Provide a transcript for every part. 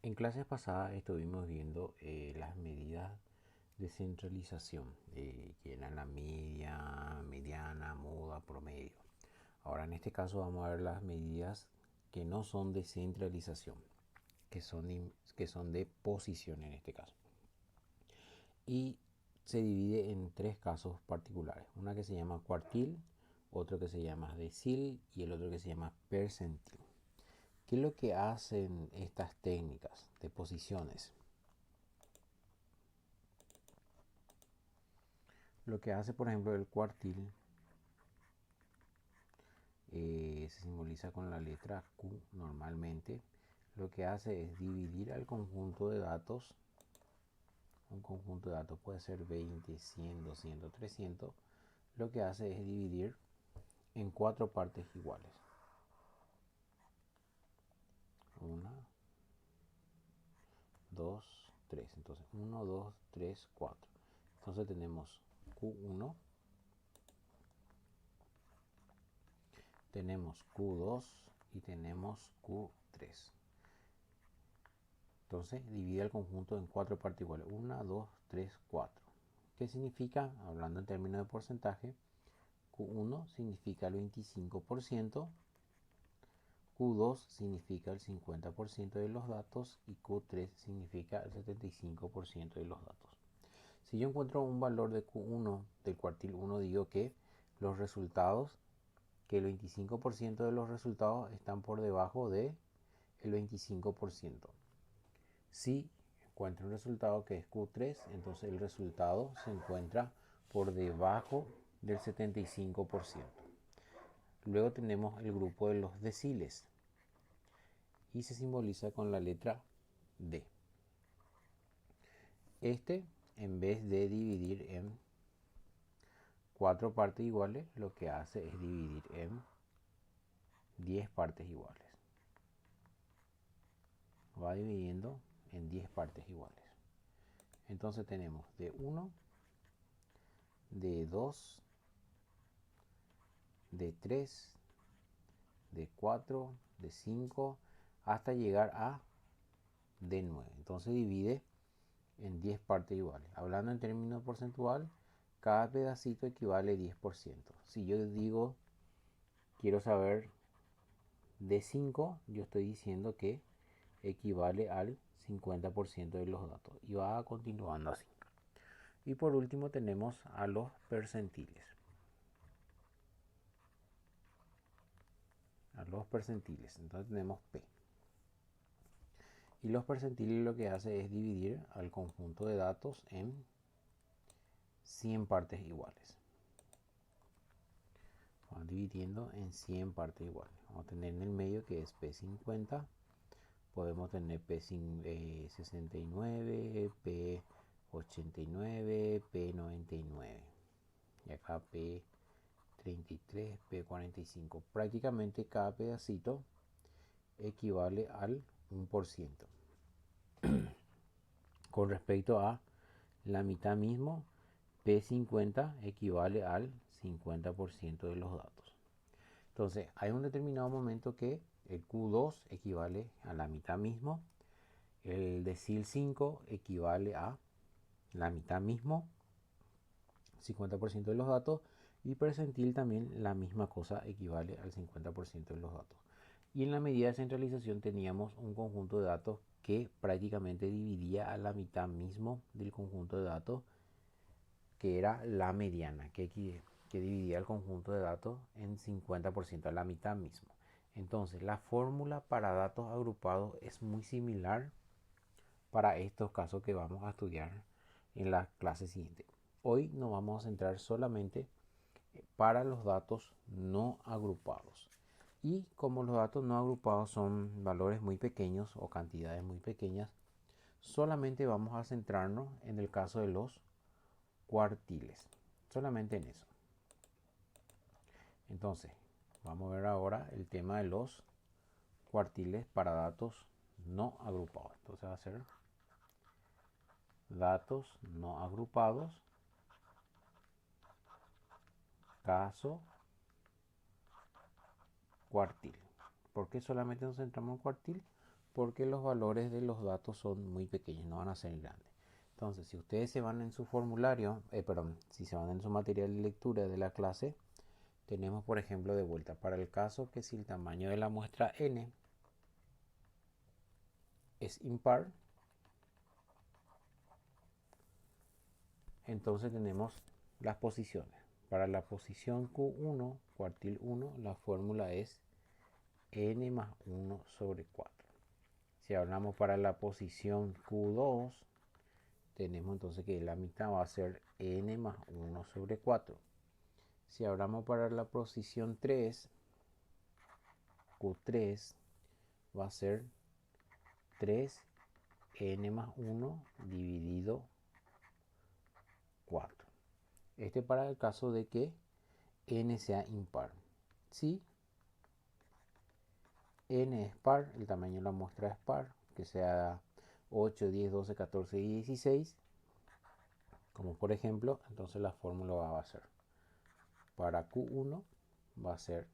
En clases pasadas estuvimos viendo las medidas de centralización, que eran la media, mediana, moda, promedio. Ahora en este caso vamos a ver las medidas que no son de centralización, que son de posición en este caso. Y se divide en tres casos particulares. Una que se llama cuartil, otro que se llama decil y el otro que se llama percentil. ¿Qué es lo que hacen estas técnicas de posiciones? Lo que hace, por ejemplo, el cuartil se simboliza con la letra Q normalmente. Lo que hace es dividir al conjunto de datos. Un conjunto de datos puede ser 20, 100, 200, 300. Lo que hace es dividir en cuatro partes iguales. Una, dos, tres. Entonces, 1, 2, 3, 4. Entonces tenemos Q1, tenemos Q2 y tenemos Q3. Entonces divide el conjunto en cuatro partes iguales. 1, 2, 3, 4. ¿Qué significa? Hablando en términos de porcentaje, Q1 significa el 25%, Q2 significa el 50% de los datos y Q3 significa el 75% de los datos. Si yo encuentro un valor de Q1 del cuartil 1, digo que los resultados, que el 25% de los resultados están por debajo del 25%. Si encuentro un resultado que es Q3, entonces el resultado se encuentra por debajo del 75%. Luego tenemos el grupo de los deciles y se simboliza con la letra D. Este, en vez de dividir en cuatro partes iguales, lo que hace es dividir en 10 partes iguales. Va dividiendo en 10 partes iguales. Entonces tenemos de 1, de 2, de 3, de 4, de 5, hasta llegar a de 9. Entonces divide en 10 partes iguales. Hablando en términos porcentual, cada pedacito equivale a 10%. Si yo digo, quiero saber de 5, yo estoy diciendo que equivale al 50% de los datos. Y va continuando así. Y por último tenemos a los percentiles. A los percentiles. Entonces tenemos P. Y los percentiles lo que hace es dividir al conjunto de datos en 100 partes iguales. Vamos dividiendo en 100 partes iguales. Vamos a tener en el medio que es P50. Podemos tener P69, P89, P99. Y acá P33, P45. Prácticamente cada pedacito equivale al 1%. Con respecto a la mitad mismo, P50 equivale al 50% de los datos. Entonces, hay un determinado momento que el Q2 equivale a la mitad mismo, el decil 5 equivale a la mitad mismo, 50% de los datos, y percentil también la misma cosa, equivale al 50% de los datos. Y en la medida de centralización teníamos un conjunto de datos que prácticamente dividía a la mitad mismo del conjunto de datos, que era la mediana, que dividía el conjunto de datos en 50%, a la mitad mismo. Entonces, la fórmula para datos agrupados es muy similar para estos casos que vamos a estudiar en la clase siguiente. Hoy nos vamos a centrar solamente para los datos no agrupados. Y como los datos no agrupados son valores muy pequeños o cantidades muy pequeñas, solamente vamos a centrarnos en el caso de los cuartiles. Solamente en eso. Entonces, vamos a ver ahora el tema de los cuartiles para datos no agrupados. Entonces va a ser datos no agrupados, caso cuartil. ¿Por qué solamente nos centramos en cuartil? porque los valores de los datos son muy pequeños, no van a ser grandes. Entonces, si ustedes se van en su formulario, si se van en su material de lectura de la clase, tenemos, por ejemplo, de vuelta, para el caso que si el tamaño de la muestra n es impar, entonces tenemos las posiciones. Para la posición Q1, cuartil 1, la fórmula es n más 1 sobre 4. Si hablamos para la posición Q2, tenemos entonces que la mitad va a ser n más 1 sobre 4. Si hablamos para la posición 3, Q3 va a ser 3n más 1 dividido 4. Este para el caso de que n sea impar. Si n es par, el tamaño de la muestra es par, que sea 8, 10, 12, 14 y 16, como por ejemplo, entonces la fórmula va a ser, para Q1 va a ser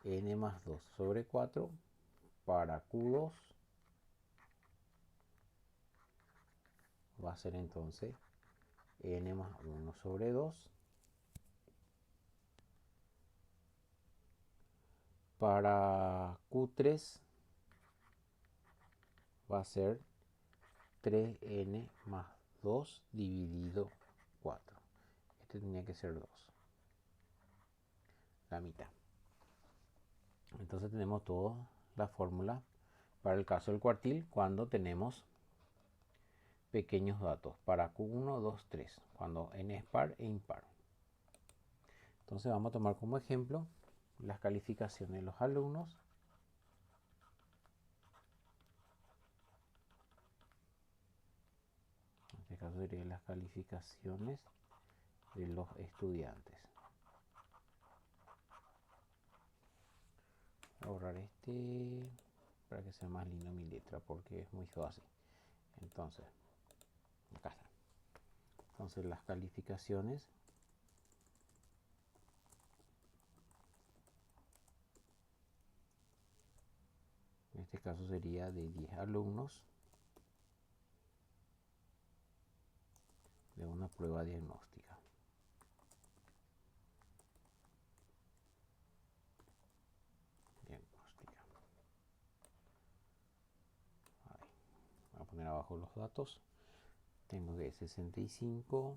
n más 2 sobre 4, para Q2 va a ser entonces n más 1 sobre 2, para Q3 va a ser 3n más 2 dividido 4. Este tenía que ser 2, la mitad. Entonces tenemos toda la fórmula para el caso del cuartil cuando tenemos pequeños datos. Para Q1, 2, 3, cuando n es par e impar. Entonces vamos a tomar como ejemplo las calificaciones de los alumnos. En este caso serían las calificaciones de los estudiantes. Voy a borrar este para que sea más lindo mi letra porque es muy feo así. Entonces, acá está. Entonces las calificaciones en este caso sería de 10 alumnos de una prueba diagnóstica. Voy a poner abajo los datos. Tengo que 65,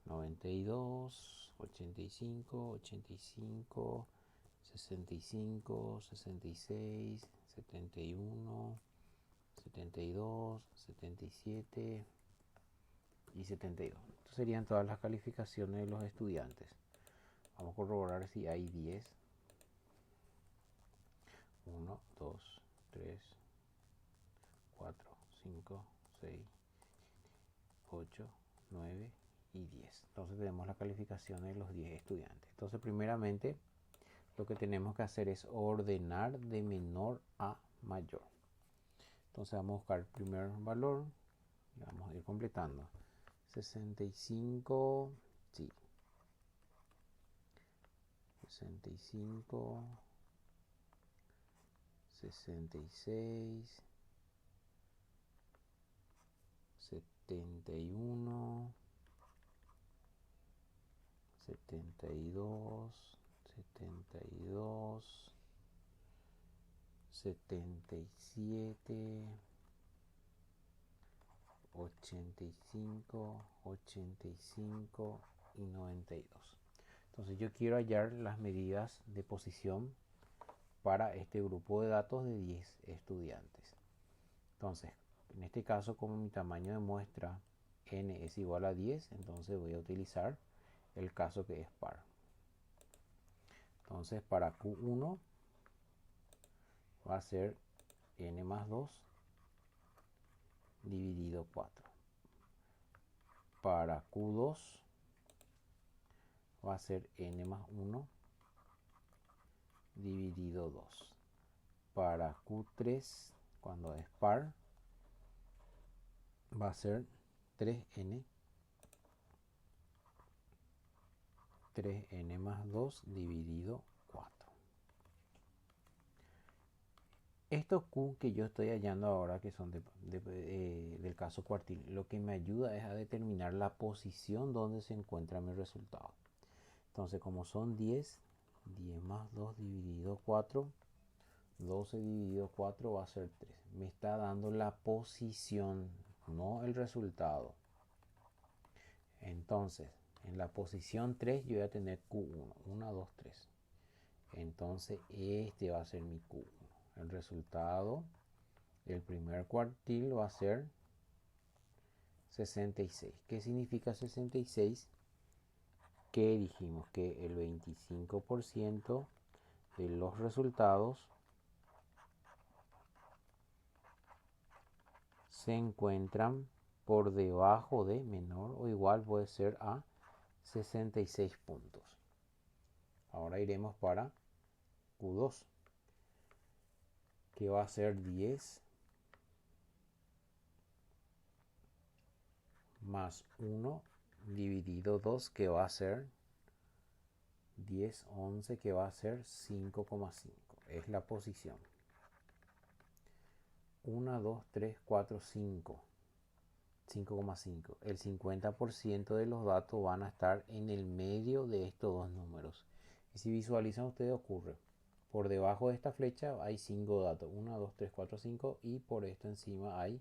92, 85, 85, 65, 66, 71, 72, 77 y 72. Estas serían todas las calificaciones de los estudiantes. Vamos a corroborar si hay 10. 1, 2, 3, 4, 5, 6, 8, 9 y 10. Entonces tenemos la calificación de los 10 estudiantes. Entonces primeramente lo que tenemos que hacer es ordenar de menor a mayor. Entonces vamos a buscar el primer valor y vamos a ir completando. 65, sí. 65, 66, 71, 72, 72, 77, 85, 85 y 92. Entonces yo quiero hallar las medidas de posición para este grupo de datos de 10 estudiantes. Entonces, en este caso, como mi tamaño de muestra n es igual a 10, entonces voy a utilizar el caso que es par. Entonces, para Q1 va a ser n más 2 dividido 4. Para Q2 va a ser n más 1 dividido 2. Para Q3, cuando es par, va a ser 3n más 2 dividido 4. Estos Q que yo estoy hallando ahora, que son del caso cuartil, lo que me ayuda es a determinar la posición donde se encuentra mi resultado. Entonces, como son 10, 10 más 2 dividido 4, 12 dividido 4 va a ser 3. Me está dando la posición, no el resultado. Entonces, en la posición 3 yo voy a tener Q1, 1, 2, 3. Entonces, este va a ser mi Q1. El resultado del primer cuartil va a ser 66. ¿Qué significa 66? Que dijimos que el 25% de los resultados se encuentran por debajo de, menor o igual puede ser a 66 puntos. Ahora iremos para Q2, que va a ser 10 más 1 dividido 2, que va a ser 10, 11, que va a ser 5,5. Es la posición. 1, 2, 3, 4, 5. 5,5. El 50% de los datos van a estar en el medio de estos dos números. Y si visualizan ustedes, ocurre. Por debajo de esta flecha hay 5 datos. 1, 2, 3, 4, 5. Y por esto encima hay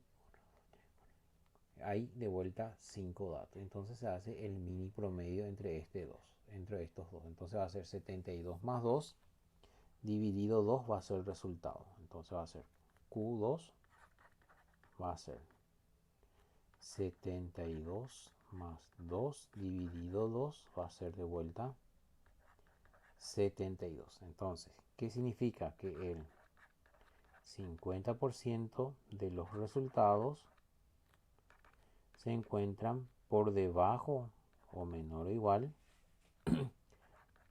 de vuelta 5 datos. Entonces se hace el mini promedio entre estos dos. Entonces va a ser 72 más 2 dividido 2 va a ser el resultado. Entonces va a ser Q2 va a ser 72 más 2 dividido 2 va a ser de vuelta 72. Entonces, ¿qué significa? Que el 50% de los resultados se encuentran por debajo o menor o igual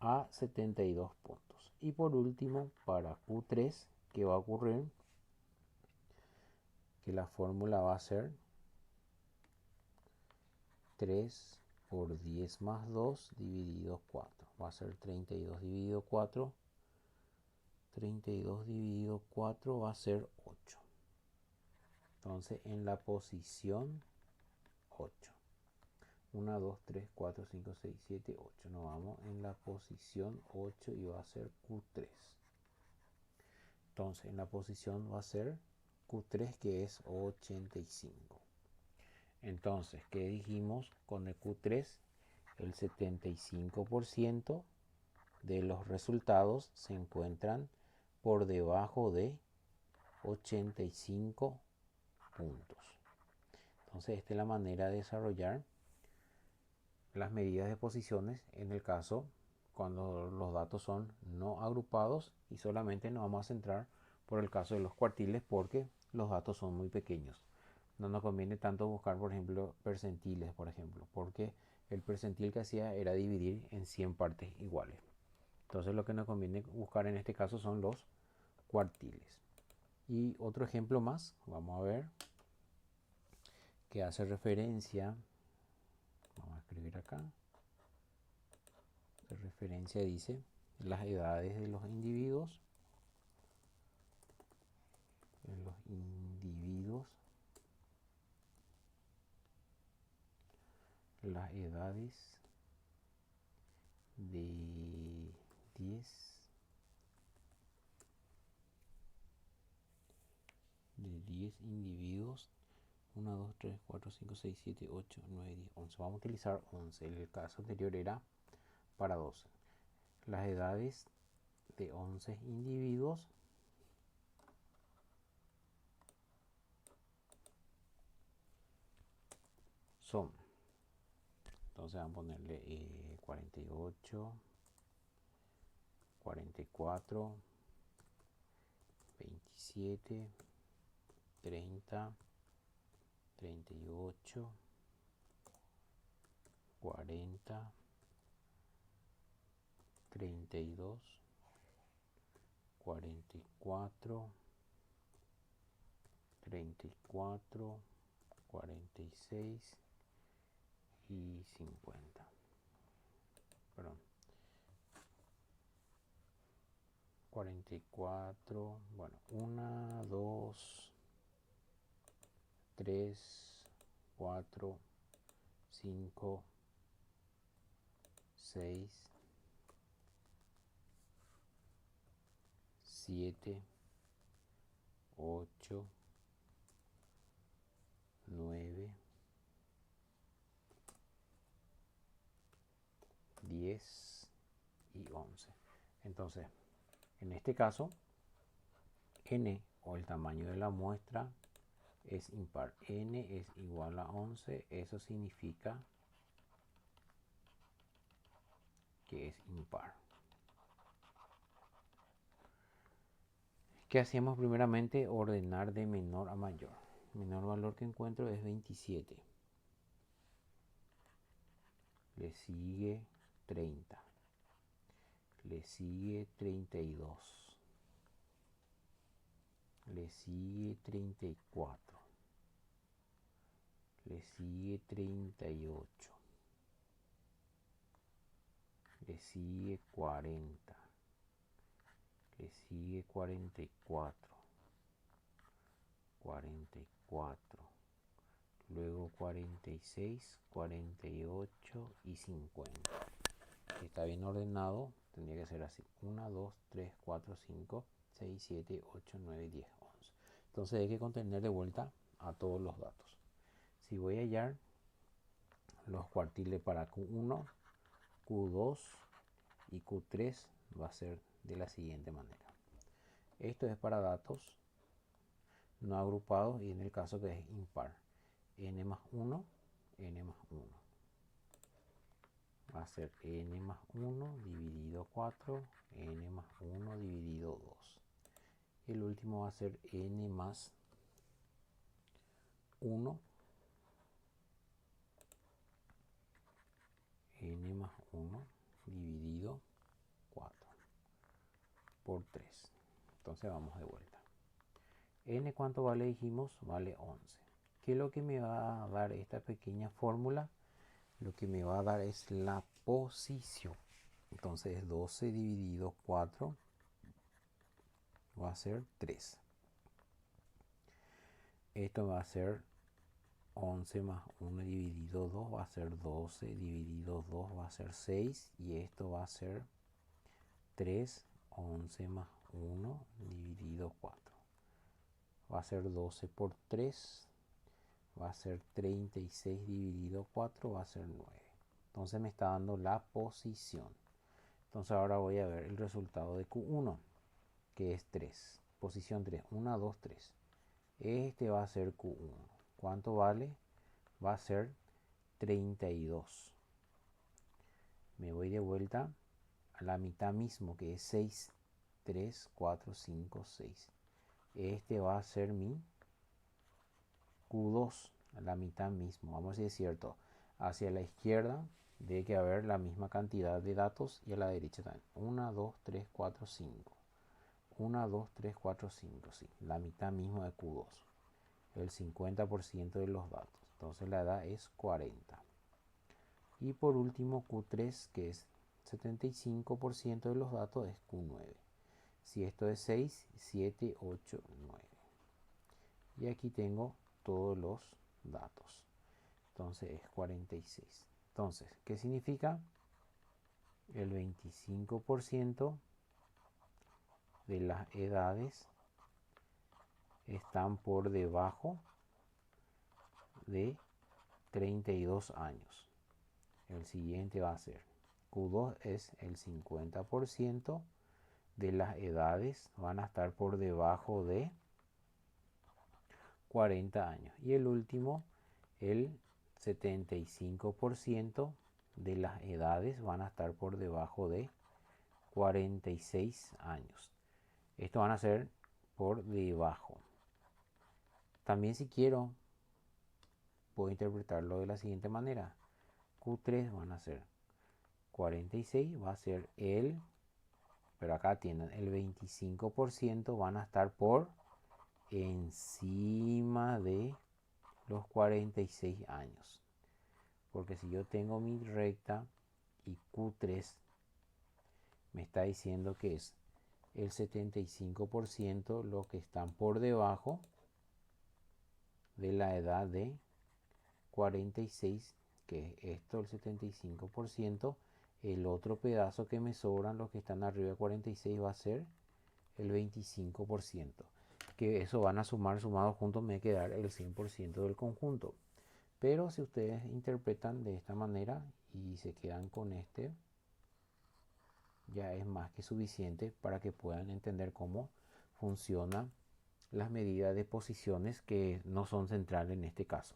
a 72 puntos. Y por último, para Q3, ¿qué va a ocurrir? Que la fórmula va a ser 3 por 10 más 2 dividido 4. Va a ser 32 dividido 4. 32 dividido 4 va a ser 8. Entonces en la posición 8. 1, 2, 3, 4, 5, 6, 7, 8. Nos vamos en la posición 8 y va a ser Q3. Entonces en la posición va a ser Q3, que es 85. Entonces, ¿qué dijimos con el Q3? El 75% de los resultados se encuentran por debajo de 85 puntos. Entonces, esta es la manera de desarrollar las medidas de posiciones en el caso cuando los datos son no agrupados, y solamente nos vamos a centrar por el caso de los cuartiles porque los datos son muy pequeños. No nos conviene tanto buscar, por ejemplo, percentiles, por ejemplo, porque el percentil que hacía era dividir en 100 partes iguales. Entonces lo que nos conviene buscar en este caso son los cuartiles. Y otro ejemplo más, vamos a ver, que hace referencia, vamos a escribir acá, de referencia dice las edades de los individuos, las edades de 10 individuos. 1, 2, 3, 4, 5, 6, 7, 8, 9, 10, 11. Vamos a utilizar 11. El caso anterior era para 12. Las edades de 11 individuos son, entonces vamos a ponerle 48, 44, 27, 30, 38, 40, 32, 44, 34, 46 y 50. Perdón. 44, bueno, 1, 2, 3, 4, 5, 6, 7, 8, 9, 10 y 11. Entonces, en este caso, n o el tamaño de la muestra es impar. N es igual a 11. Eso significa que es impar. ¿Qué hacemos primeramente? Ordenar de menor a mayor. El menor valor que encuentro es 27. Le sigue 30. Le sigue 32. Le sigue 34. Le sigue 38. Le sigue 40. Le sigue 44. 44. Luego 46, 48 y 50. Si está bien ordenado, tendría que ser así. 1, 2, 3, 4, 5, 6, 7, 8, 9, 10, 11. Entonces hay que contener de vuelta a todos los datos. Si voy a hallar los cuartiles para Q1, Q2 y Q3, va a ser de la siguiente manera. Esto es para datos no agrupados y en el caso que es impar. N más 1, N más 1. Va a ser N más 1 dividido 4, N más 1 dividido 2. El último va a ser N más 1, N más 1 dividido 4 por 3. Entonces vamos de vuelta. N, ¿cuánto vale? Dijimos, vale 11. ¿Qué es lo que me va a dar esta pequeña fórmula? Lo que me va a dar es la posición. Entonces 12 dividido 4 va a ser 3. Esto va a ser 11 más 1 dividido 2 va a ser 12 dividido 2 va a ser 6. Y esto va a ser 3, 11 más 1 dividido 4. Va a ser 12 por 3. Va a ser 36 dividido 4 va a ser 9. Entonces me está dando la posición. Entonces ahora voy a ver el resultado de Q1, que es 3. Posición 3. 1, 2, 3. Este va a ser Q1. ¿Cuánto vale? Va a ser 32. Me voy de vuelta a la mitad mismo, que es 6, 3, 4, 5, 6. Este va a ser mi Q2, a la mitad mismo. Vamos a ver si es cierto. Hacia la izquierda debe que haber la misma cantidad de datos y a la derecha también. 1, 2, 3, 4, 5. 1, 2, 3, 4, 5. Sí, la mitad mismo de Q2. El 50% de los datos. Entonces la edad es 40. Y por último Q3, que es 75% de los datos, es Q9. Si esto es 6, 7, 8, 9. Y aquí tengo todos los datos. Entonces es 46. Entonces, ¿qué significa? El 25% de las edades están por debajo de 32 años. El siguiente va a ser Q2 es el 50% de las edades van a estar por debajo de 40 años. Y el último, el 75% de las edades van a estar por debajo de 46 años. Esto van a ser por debajo. También si quiero, puedo interpretarlo de la siguiente manera. Q3 van a ser 46, va a ser pero acá tienen el 25% van a estar por encima de los 46 años. Porque si yo tengo mi recta y Q3 me está diciendo que es el 75% los que están por debajo de la edad de 46, que es esto, el 75%. El otro pedazo que me sobran, los que están arriba de 46, va a ser el 25%. Que eso van a sumar, sumados juntos me quedar el 100% del conjunto. Pero si ustedes interpretan de esta manera y se quedan con este, ya es más que suficiente para que puedan entender cómo funcionan las medidas de posiciones que no son centrales en este caso.